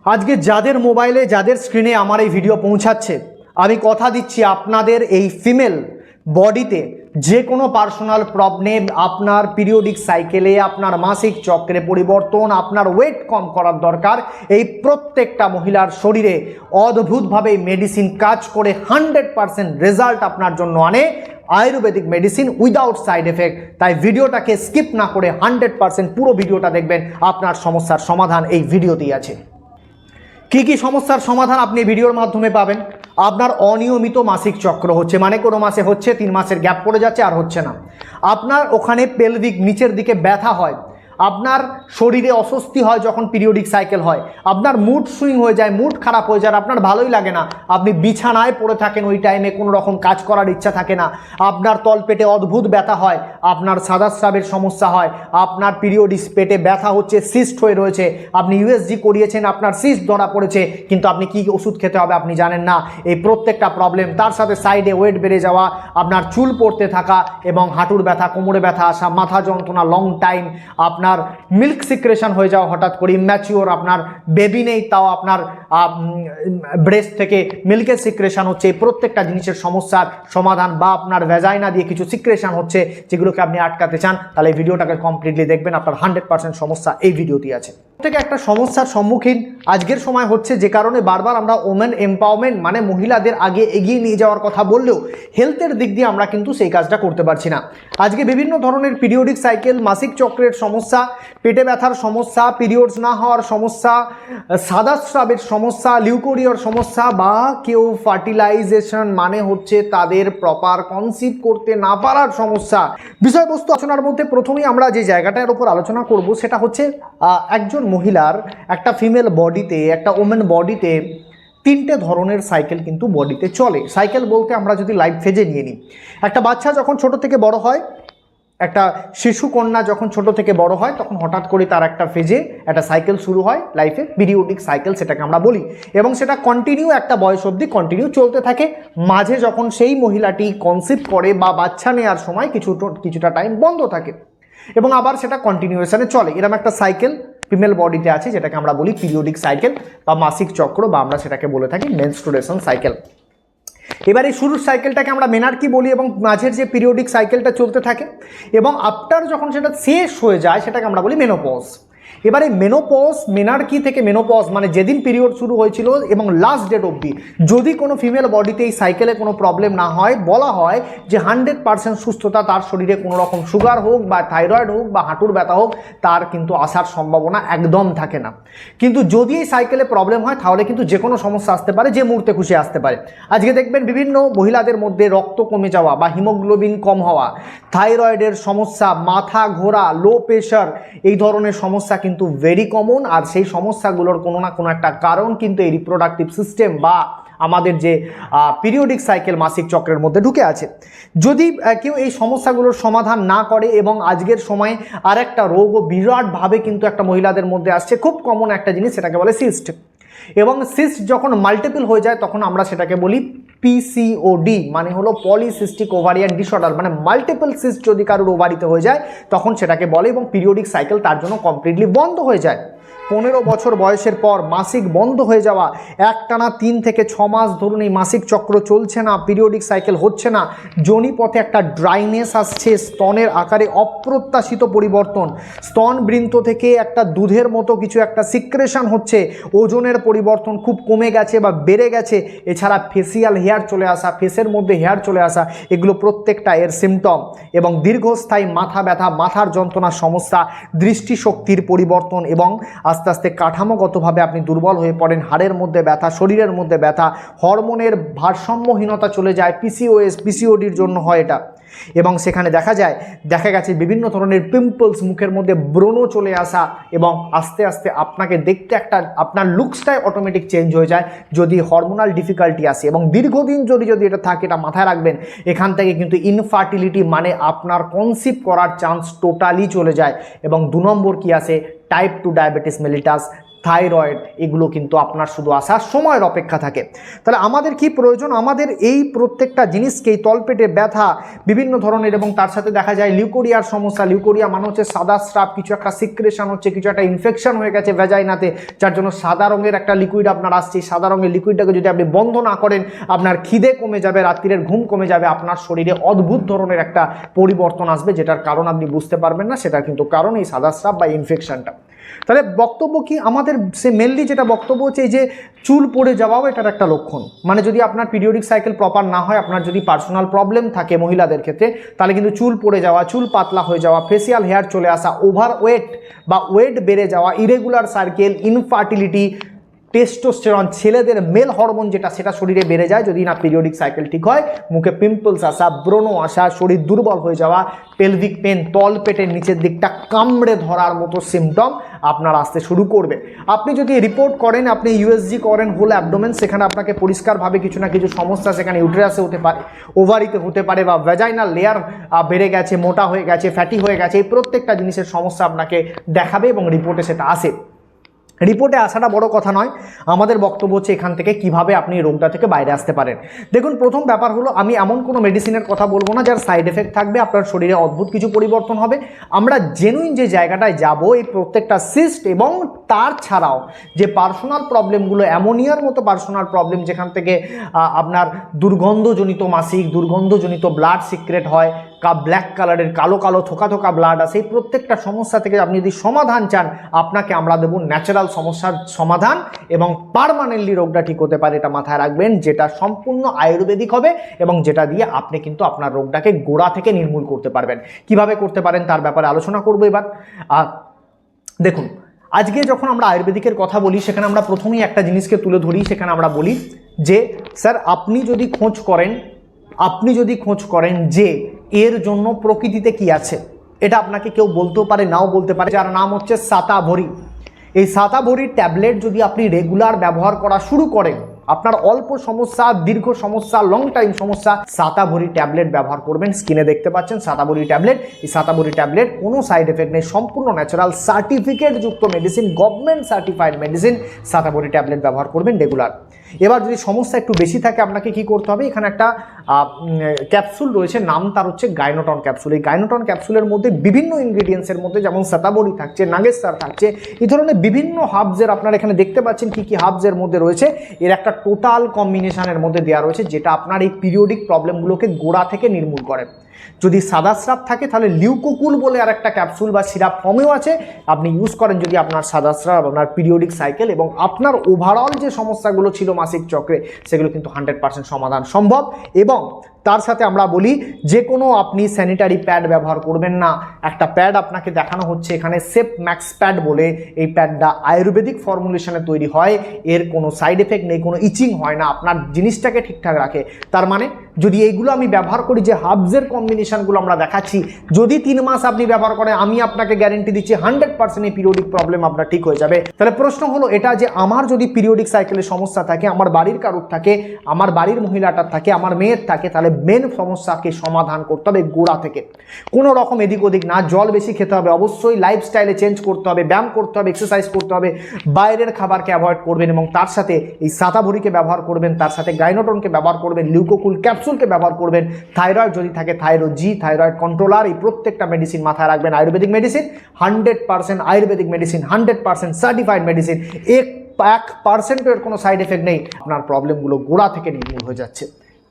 আজকে যাদের মোবাইলে যাদের স্ক্রিনে আমার এই ভিডিও পৌঁছাচ্ছে, আমি কথা দিচ্ছি আপনাদের এই ফিমেল বডিতে যে কোনো পার্সোনাল প্রবলেম, আপনার পিরিয়ডিক সাইকেলে, আপনার মাসিক চক্রে পরিবর্তন, আপনার ওয়েট কম করার দরকার, এই প্রত্যেকটা মহিলার শরীরে অদ্ভুতভাবে মেডিসিন কাজ করে 100% রেজাল্ট আপনার জন্য আনে। Ayurvedic medicine without side effect. তাই ভিডিওটাকে স্কিপ না করে 100% পুরো ভিডিওটা দেখবেন। আপনার সমস্যার সমাধান এই ভিডিওতেই আছে। কি কি সমস্যার সমাধান আপনি ভিডিওর মাধ্যমে পাবেন? আপনার অনিয়মিত মাসিক চক্র হচ্ছে, মানে কোনো মাসে হচ্ছে, 3 মাসের গ্যাপ পড়ে যাচ্ছে আর হচ্ছে না। আপনার ওখানে পেলভিক নিচের দিকে ব্যথা হয়, আপনার শরীরে অস্বস্তি হয় যখন পিরিয়ডিক সাইকেল হয়, আপনার মুড সুইং হয়ে যায়, মুড খারাপ হয়ে যায়, আপনার ভালোই লাগে না, আপনি বিছানায় পড়ে থাকেন, ওই টাইমে কোনো রকম কাজ করার ইচ্ছা থাকে না, আপনার তলপেটে অদ্ভুত ব্যথা হয়, আপনার সাদা স্রাবের সমস্যা হয়, আপনার পিরিয়ডিক পেটে ব্যথা হচ্ছে, সিস্ট হয়ে রয়েছে, আপনি ইউএসজি করিয়েছেন, আপনার সিস্ট ধরা পড়েছে, কিন্তু আপনি কি ওষুধ খেতে হবে আপনি জানেন না। এই প্রত্যেকটা প্রবলেম, তার সাথে সাইডে ওয়েট বেড়ে যাওয়া, আপনার চুল পড়তে থাকা এবং হাঁটুর ব্যথা, কোমরে ব্যথা আসা, মাথা যন্ত্রণা লং টাইম, আপনার মিল্ক সিক্রেশন হয়ে যাওয়া হঠাৎ করে, ইম্যাচিওর, আপনার বেবি নেই তাও আপনার ব্রেস্ট থেকে মিল্কের সিক্রেশন হচ্ছে, এই প্রত্যেকটা জিনিসের সমস্যার সমাধান, বা আপনার ভ্যাজাইনা দিয়ে কিছু সিক্রেশন হচ্ছে যেগুলোকে আপনি আটকাতে চান, তাহলে এই ভিডিওটাকে কমপ্লিটলি দেখবেন। আপনার 100% সমস্যা এই ভিডিওতেই আছে। থেকে একটা সমস্যার সম্মুখীন আজকের সময় হচ্ছে, যে কারণে বারবার আমরা ওমেন এম্পাওয়ারমেন্ট মানে মহিলাদের আগে এগিয়ে নিয়ে যাওয়ার কথা বললেও হেলথের দিক দিয়ে আমরা কিন্তু সেই কাজটা করতে পারছি না। আজকে বিভিন্ন ধরনের পিরিয়ডিক সাইকেল, মাসিক চক্রের সমস্যা, পেটে ব্যথার সমস্যা, পিরিয়ডস না হওয়ার সমস্যা, সাদা স্রাবের সমস্যা, লিউকোরিয়ার সমস্যা, বা কেউ ফার্টিলাইজেশন মানে হচ্ছে তাদের প্রপার কনসিভ করতে না পারার সমস্যা। বিষয়বস্তু আলোচনার মধ্যে প্রথমেই আমরা যে জায়গাটার উপর আলোচনা করব সেটা হচ্ছে একজন মহিলার, একটা ফিমেল বডিতে, একটা ওমেন বডিতে 3টে ধরনের সাইকেল কিন্তু বডিতে চলে। সাইকেল বলতে আমরা যদি লাইফ ফেজে নিয়ে নিই, একটা বাচ্চা যখন ছোট থেকে বড় হয়, একটা শিশু কন্যা যখন ছোট থেকে বড় হয়, তখন হঠাৎ করে তার একটা ফেজে একটা সাইকেল শুরু হয় লাইফে, পিরিয়ডিক সাইকেল সেটাকে আমরা বলি, এবং সেটা কন্টিনিউ একটা বয়স অবধি কন্টিনিউ চলতে থাকে। মাঝে যখন সেই মহিলাটি কনসিভ করে বা বাচ্চা নেওয়ার সময় কিছুটা টাইম বন্ধ থাকে, এবং আবার সেটা কন্টিনিউয়েশনে চলে। এরকম একটা সাইকেল ফিমেল বডিতে আছে, যেটাকে আমরা বলি পিরিয়ডিক সাইকেল বা মাসিক চক্র, বা আমরা সেটাকে বলে থাকি মেনস্ট্রুয়েশন সাইকেল। এবার এই শুরুর সাইকেলটাকে আমরা মেনার্কি বলি, এবং মাঝের যে পিরিয়ডিক সাইকেলটা চলতে থাকে, এবং আফটার যখন সেটা শেষ হয়ে যায় সেটাকে আমরা বলি মেনোপজ। এবারে মেনোপজ, মেনার্কি থেকে মেনোপজ মানে যেদিন পিরিয়ড শুরু হয়েছিল এবং লাস্ট ডেট অবধি যদি কোনো ফিমেল বডিতে এই সাইকেলে কোনো প্রবলেম না হয়, বলা হয় যে 100% সুস্থতা, তার শরীরে কোনো রকম সুগার হোক বা থাইরয়েড হোক বা হাঁটুর ব্যথা হোক, তার কিন্তু আসার সম্ভাবনা একদম থাকে না। কিন্তু যদি এই সাইকেলে প্রবলেম হয় তাহলে কিন্তু যে কোনো সমস্যা আসতে পারে, যে মুহূর্তে খুশি আসতে পারে। আজকে দেখবেন বিভিন্ন মহিলাদের মধ্যে রক্ত কমে যাওয়া বা হিমোগ্লোবিন কম হওয়া, থাইরয়েডের সমস্যা, মাথা ঘোরা, লো প্রেশার, এই ধরনের সমস্যা কিন্তু ভেরি কমন। আর সেই সমস্যাগুলোর কোনো না কোনো একটা কারণ কিন্তু এই রিপ্রোডাক্টিভ সিস্টেম বা আমাদের যে পিরিয়ডিক সাইকেল মাসিক চক্রের মধ্যে ঢুকে আছে। যদি কেউ এই সমস্যাগুলোর সমাধান না করে, এবং আজকের সময়ে আর একটা রোগও বিরাটভাবে কিন্তু একটা মহিলাদের মধ্যে আসছে, খুব কমন একটা জিনিস, সেটাকে বলে সিস্ট। এবং সিস্ট যখন মাল্টিপল হয়ে যায় তখন আমরা সেটাকে বলি পিসিওডি, মানে হলো পলিসিস্টিক ওভারিয়ান ডিসঅর্ডার, মানে মাল্টিপল সিস্ট যদি কারোর ওভারিতে হয়ে যায় তখন সেটাকে বলে, এবং পিরিয়ডিক সাইকেল তার জন্য কমপ্লিটলি বন্ধ হয়ে যায়। 15 বছর বয়সের পর মাসিক বন্ধ হয়ে যাওয়া, একটানা 3 থেকে 6 মাস ধরুন এই মাসিক চক্র চলছে না, পিরিয়ডিক সাইকেল হচ্ছে না, যোনিপথে একটা ড্রাইনেস আসছে, স্তনের আকারে অপ্রত্যাশিত পরিবর্তন, স্তনবৃন্ত থেকে একটা দুধের মতো কিছু একটা সিক্রেশন হচ্ছে, ওজনের পরিবর্তন খুব কমে গেছে বা বেড়ে গেছে, এছাড়া ফেসিয়াল হেয়ার চলে আসা, ফেসের মধ্যে হেয়ার চলে আসা, এগুলো প্রত্যেকটা এর সিমটম। এবং দীর্ঘস্থায়ী মাথা ব্যথা, মাথার যন্ত্রণার সমস্যা, দৃষ্টিশক্তির পরিবর্তন, এবং আস্তে আস্তে কাঠামোগতভাবে আপনি দুর্বল হয়ে পড়েন, হাড়ের মধ্যে ব্যথা, শরীরের মধ্যে ব্যথা, হরমোনের ভারসাম্যহীনতা চলে যায়, পিসিওএস, পিসিওডির জন্য হয় এটা। এবং সেখানে দেখা গেছে বিভিন্ন ধরনের পিম্পলস, মুখের মধ্যে ব্রণ চলে আসা, এবং আস্তে আস্তে আপনাকে দেখতে একটা আপনার লুকসটাই অটোমেটিক চেঞ্জ হয়ে যায় যদি হরমোনাল ডিফিকাল্টি আসে। এবং দীর্ঘদিন যদি এটা থাকে, এটা মাথায় রাখবেন, এখান থেকে কিন্তু ইনফার্টিলিটি মানে আপনার কনসিভ করার চান্স টোটালি চলে যায়। এবং 2 নম্বর কি আসে, টাইপ 2 ডায়াবেটিস মেলিটাস, থাইরয়েড, এগুলো কিন্তু আপনার শুধু আসার সময়ের অপেক্ষা থাকে। তাহলে আমাদের কি প্রয়োজন? আমাদের এই প্রত্যেকটা জিনিসকেই তলপেটে ব্যথা বিভিন্ন ধরনের, এবং তার সাথে দেখা যায় লিউকোরিয়ার সমস্যা। লিউকোরিয়া মানে হচ্ছে সাদা স্রাব, কিছু একটা সিক্রেশন হচ্ছে, কিছু একটা ইনফেকশন হয়ে গেছে ভ্যাজাইনাতে, যার জন্য সাদা রঙের একটা লিকুইড আপনার আসছে। সাদা রঙের লিকুইডটাকে যদি আপনি বন্ধ না করেন, আপনার খিদে কমে যাবে, রাত্রির ঘুম কমে যাবে, আপনার শরীরে অদ্ভুত ধরনের একটা পরিবর্তন আসবে, যেটার কারণ আপনি বুঝতে পারবেন না। সেটা কিন্তু কারণ এই সাদা স্রাব বা ইনফেকশনটা। তাহলে বক্তব্য কি আমাদের? সে মেনলি যেটা বক্তব্য হচ্ছে এই যে চুল পড়ে যাওয়াও এটার একটা লক্ষণ। মানে যদি আপনার পিরিয়ডিক সাইকেল প্রপার না হয়, আপনার যদি পার্সোনাল প্রবলেম থাকে মহিলাদের ক্ষেত্রে, তাহলে কিন্তু চুল পড়ে যাওয়া, চুল পাতলা হয়ে যাওয়া, ফেসিয়াল হেয়ার চলে আসা, ওভার ওয়েট বা ওয়েট বেড়ে যাওয়া, ইরেগুলার সার্কেল, ইনফার্টিলিটি, টেস্টোস্টেরন, ছেলেদের মেল হরমোন যেটা, সেটা শরীরে বেড়ে যায় যদি না পিরিয়ডিক সাইকেল ঠিক হয়, মুখে পিম্পলস আসা, ব্রণ আসা, শরীর দুর্বল হয়ে যাওয়া, পেলভিক পেন, তল পেটের নিচের দিকটা কামড়ে ধরার মতো সিমটম আপনার আসতে শুরু করবে। আপনি যদি রিপোর্ট করেন, আপনি ইউএসজি করেন হোল অ্যাবডোমেন, সেখানে আপনাকে পরিষ্কারভাবে কিছু না কিছু সমস্যা সেখানে ইউটেরাসে হতে পারে, ওভারিতে হতে পারে, বা ভ্যাজাইনাল লেয়ার বেড়ে গেছে, মোটা হয়ে গেছে, ফ্যাটি হয়ে গেছে, এই প্রত্যেকটা জিনিসের সমস্যা আপনাকে দেখাবে এবং রিপোর্টে সেটা আসে। রিপোর্টে আসাটা বড় কথা নয়, আমাদের বক্তব্য হচ্ছে এখান থেকে কিভাবে আপনি এই রোগটা থেকে বাইরে আসতে পারেন। দেখুন, প্রথম ব্যাপার হলো, আমি এমন কোনো মেডিসিনের কথা বলবো না যার সাইড এফেক্ট থাকবে, আপনার শরীরে অদ্ভুত কিছু পরিবর্তন হবে। আমরা জেনুইন যে জায়গাটায় যাব, এই প্রত্যেকটা সিস্ট এবং তার ছাড়াও যে পার্সোনাল প্রবলেমগুলো, অ্যামোনিয়ার মতো পার্সোনাল প্রবলেম, যেখান থেকে আপনার দুর্গন্ধজনিত মাসিক, দুর্গন্ধজনিত ব্লাড সিক্রেট হয়, ব্ল্যাক কালারের কালো কালো থোকা থোকা ব্লাড আসে, এই প্রত্যেকটা সমস্যা থেকে আপনি যদি সমাধান চান, আপনাকে আমরা দেবো ন্যাচারাল সমস্যার সমাধান, এবং পার্মানেন্টলি রোগটা ঠিক হতে পারে, এটা মাথায় রাখবেন, যেটা সম্পূর্ণ আয়ুর্বেদিক হবে এবং যেটা দিয়ে আপনি কিন্তু আপনার রোগটাকে গোড়া থেকে নির্মূল করতে পারবেন। কিভাবে করতে পারেন তার ব্যাপারে আলোচনা করবো এবার। দেখুন, আজকে যখন আমরা আয়ুর্বেদিকের কথা বলি, সেখানে আমরা প্রথমেই একটা জিনিসকে তুলে ধরি। সেখানে আমরা বলি যে স্যার, আপনি যদি খোঁজ করেন যে এর জন্য প্রকৃতিতে কি আছে, এটা আপনাকে কেউ বলতেও পারে, নাও বলতে পারে, যার নাম হচ্ছে সাতাভরি। এই সাতাভরি ট্যাবলেট যদি আপনি রেগুলার ব্যবহার করা শুরু করেন, আপনার অল্প সমস্যা, দীর্ঘ সমস্যা, লং টাইম সমস্যা, সাতাভরি ট্যাবলেট ব্যবহার করবেন। স্ক্রিনে দেখতে পাচ্ছেন সাতাভরি ট্যাবলেট। এই সাতাভরি ট্যাবলেট কোনো সাইড এফেক্ট নেই, সম্পূর্ণ ন্যাচারাল সার্টিফিকেট যুক্ত medicine, government certified medicine. Shatavari tablet ব্যবহার করবেন রেগুলার। এবার যদি সমস্যা একটু বেশি থাকে, আপনাকে কি করতে হবে? এখানে একটা ক্যাপসুল রয়েছে, নাম তার হচ্ছে গাইনোটন ক্যাপসুল। এই গাইনোটন ক্যাপসুলের মধ্যে বিভিন্ন ইনগ্রিডিয়েন্টসের মধ্যে, যেমন সাতাভরি থাকছে, নাগেশ্বর থাকছে, এই ধরনের বিভিন্ন হার্বসের আপনারা এখানে দেখতে পাচ্ছেন কি কি হার্বসের মধ্যে রয়েছে। এর একটা টোটাল কম্বিনেশনের মধ্যে দেওয়া রয়েছে, যেটা আপনার এই পিরিয়ডিক প্রবলেমগুলোকে গোড়া থেকে নির্মূল করে। যদি সাদা স্রাব থাকে, তাহলে লিউকোকুল বলে আর একটা ক্যাপসুল বা সিরাপ ফর্মেও আছে, আপনি ইউজ করেন যদি আপনার সাদা স্রাব, আপনার পিরিয়ডিক সাইকেল এবং আপনার ওভারঅল যে সমস্যাগুলো ছিল মাসিক চক্রে, সেগুলো কিন্তু 100% সমাধান সম্ভব। এবং তার সাথে আমরা বলি, যে কোনো আপনি স্যানিটারি প্যাড ব্যবহার করবেন না। একটা প্যাড আপনাকে দেখানো হচ্ছে এখানে, সেফ ম্যাক্স প্যাড বলে। এই প্যাডটা আয়ুর্বেদিক ফর্মুলেশনে তৈরি হয়, এর কোনো সাইড এফেক্ট নেই, কোনো ইচিং হয় না, আপনার জিনিসটাকে ঠিকঠাক রাখে। তার মানে যদি এইগুলো আমি ব্যবহার করি, যে হার্বসের কম্বিনেশনগুলো আমরা দেখাচ্ছি, যদি 3 মাস আপনি ব্যবহার করেন, আমি আপনাকে গ্যারেন্টি দিচ্ছি 100% এই পিরিয়ডিক প্রবলেম আপনার ঠিক হয়ে যাবে। তাহলে প্রশ্ন হলো এটা, যে আমার যদি পিরিয়ডিক সাইকেলের সমস্যা থাকে, আমার বাড়ির কারোর থাকে, আমার বাড়ির মহিলাটার থাকে, আমার মেয়ের থাকে, তাহলে মেন সমস্যাকে সমাধান করতে হবে গোড়া থেকে। কোনো রকম এদিক ওদিক না। জল বেশি খেতে হবে, অবশ্যই লাইফস্টাইলে চেঞ্জ করতে হবে, ব্যায়াম করতে হবে, এক্সারসাইজ করতে হবে, বাইরের খাবারকে অ্যাভয়েড করবেন, এবং তার সাথে এই সাতাভরিকে ব্যবহার করবেন, তার সাথে গাইনোটনকে ব্যবহার করবেন, লিউকোকুল ক্যাপসুলকে ব্যবহার করবেন, থাইরয়েড যদি থাকে থাইরোজি, থাইরয়েড কন্ট্রোলার, এই প্রত্যেকটা মেডিসিন মাথায় রাখবেন। Ayurvedic medicine 100% Ayurvedic medicine, 100% certified medicine, 1% কোনো সাইড এফেক্ট নেই, আপনার প্রবলেমগুলো গোড়া থেকে নির্মূল হয়ে যাচ্ছে।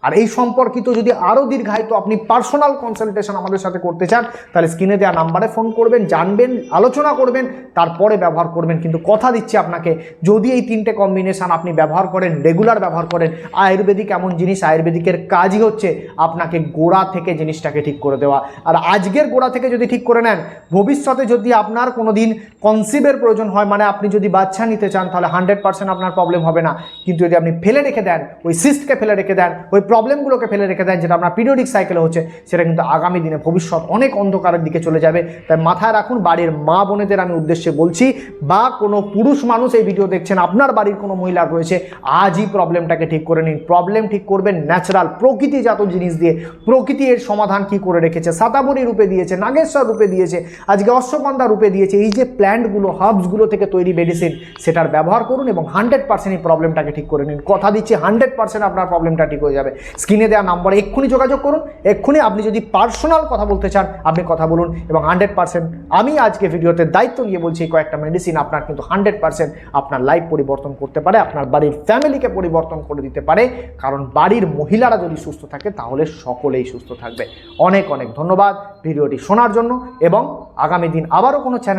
আর এই সম্পর্কিত যদি আরও দীর্ঘায়িত আপনি পার্সোনাল কনসালটেশন আমাদের সাথে করতে চান, তাহলে স্ক্রিনে দেওয়া নাম্বারে ফোন করবেন, জানবেন, আলোচনা করবেন, তারপরে ব্যবহার করবেন। কিন্তু কথা দিচ্ছি আপনাকে, যদি এই 3টে কম্বিনেশন আপনি ব্যবহার করেন, রেগুলার ব্যবহার করেন, আয়ুর্বেদিক এমন জিনিস, আয়ুর্বেদিকের কাজই হচ্ছে আপনাকে গোড়া থেকে জিনিসটাকে ঠিক করে দেওয়া। আর আজকের গোড়া থেকে যদি ঠিক করে নেন, ভবিষ্যতে যদি আপনার কোনো দিন কনসিভের প্রয়োজন হয়, মানে আপনি যদি বাচ্চা নিতে চান, তাহলে 100% আপনার প্রবলেম হবে না। কিন্তু যদি আপনি ফেলে রেখে দেন, ওই সিস্টকে ফেলে রেখে দেন, ওই প্রবলেমগুলোকে ফেলে রেখে দেন, যেটা আপনার পিরিয়ডিক সাইকেলে হচ্ছে, সেটা কিন্তু আগামী দিনে ভবিষ্যৎ অনেক অন্ধকারের দিকে চলে যাবে। তাই মাথায় রাখুন, বাড়ির মা বোনেদের আমি উদ্দেশ্যে উদ্দেশ্যে বলছি, বা কোনো পুরুষ মানুষ এই ভিডিও দেখছেন, আপনার বাড়ির কোনো মহিলা রয়েছে, আজই প্রবলেমটাকে ঠিক করে নিন। প্রবলেম ঠিক করবেন ন্যাচারাল প্রকৃতিজাত জিনিস দিয়ে। প্রকৃতি এর সমাধান কি করে রেখেছে, সাতাবরী রূপে দিয়েছে, নাগেশ্বর রূপে দিয়েছে, আজকে অশ্বগন্ধা রূপে দিয়েছে। এই যে প্ল্যান্টগুলো, হার্বসগুলো থেকে তৈরি মেডিসিন, সেটার ব্যবহার করুন এবং 100% এই প্রবলেমটাকে ঠিক করে নিন। কথা দিচ্ছি 100% আপনার প্রবলেমটা ঠিক হয়ে যাবে। স্ক্রিনে দেওয়া নাম্বারে এক্ষুনি যোগাযোগ করুন। এক্ষুনি আপনি যদি পার্সোনাল কথা বলতে চান, আপনি কথা বলুন এবং 100% আমি আজকে ভিডিওতে দায়িত্ব নিয়ে বলছি, কয়েকটা মেডিসিন আপনার কিন্তু 100% আপনার লাইফ পরিবর্তন করতে পারে, আপনার বাড়ির ফ্যামিলিকে পরিবর্তন করে দিতে পারে। কারণ বাড়ির মহিলারা যদি সুস্থ থাকে তাহলে সকলেই সুস্থ থাকবে। অনেক অনেক ধন্যবাদ ভিডিওটি শোনার জন্য, এবং আগামী দিন আবারও কোনো চ্যানেল